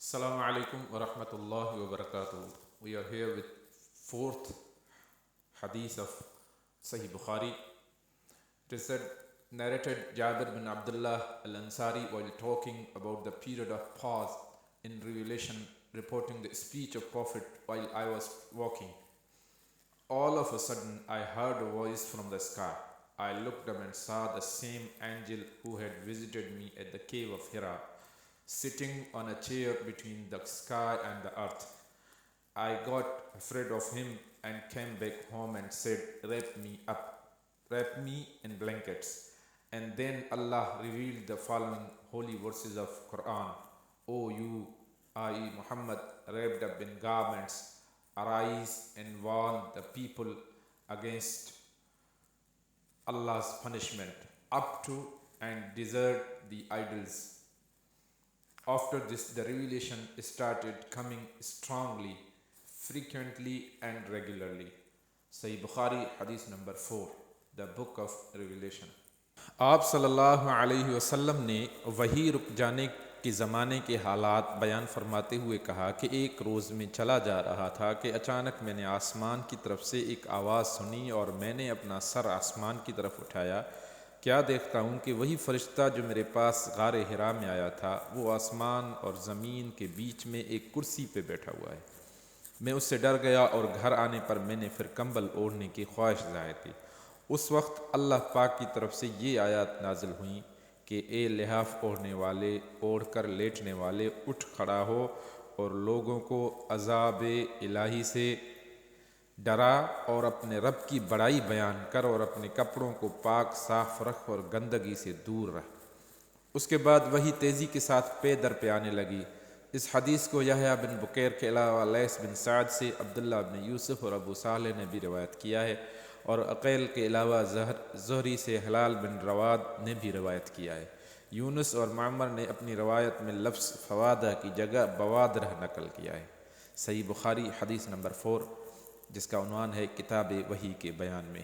Assalamu alaikum wa rahmatullahi wa barakatuh. We are here with fourth hadith of Sahih Bukhari. It is said, narrated Jabir bin Abdullah al-Ansari while talking about the period of pause in revelation, reporting the speech of Prophet while I was walking. All of a sudden I heard a voice from the sky. I looked up and saw the same angel who had visited me at the cave of Hira, sitting on a chair between the sky and the earth. I got afraid of him and came back home and said, wrap me in blankets. And then Allah revealed the following holy verses of Quran. O you, i.e. Muhammad, wrapped up in garments, arise and warn the people against Allah's punishment, up to and desert the idols. After this, the revelation started coming strongly, frequently and regularly. Sahih Bukhari, hadith number 4, the book of revelation. آپ صلی اللہ علیہ وسلم نے وحی رک جانے کے زمانے کے حالات بیان فرماتے ہوئے کہا کہ ایک روز میں چلا جا رہا تھا کہ اچانک میں نے آسمان کی طرف سے ایک آواز سنی اور میں نے اپنا سر آسمان کی طرف اٹھایا. کیا دیکھتا ہوں کہ وہی فرشتہ جو میرے پاس غار حرا میں آیا تھا وہ آسمان اور زمین کے بیچ میں ایک کرسی پہ بیٹھا ہوا ہے. میں اس سے ڈر گیا اور گھر آنے پر میں نے پھر کمبل اوڑھنے کی خواہش ظاہر کی. اس وقت اللہ پاک کی طرف سے یہ آیات نازل ہوئیں کہ اے لحاف اوڑھنے والے، اوڑھ کر لیٹنے والے، اٹھ کھڑا ہو اور لوگوں کو عذاب الہی سے ڈرا اور اپنے رب کی بڑائی بیان کر اور اپنے کپڑوں کو پاک صاف رکھ اور گندگی سے دور رہ. اس کے بعد وہی تیزی کے ساتھ پے در پہ آنے لگی. اس حدیث کو یحییٰ بن بکیر کے علاوہ لیث بن سعد سے، عبداللہ بن یوسف اور ابو صالح نے بھی روایت کیا ہے، اور عقیل کے علاوہ زہری سے حلال بن رواد نے بھی روایت کیا ہے. یونس اور معمر نے اپنی روایت میں لفظ فوادہ کی جگہ بوادرہ نقل کیا ہے. صحیح بخاری حدیث نمبر 4، جس کا عنوان ہے کتاب وحی کے بیان میں.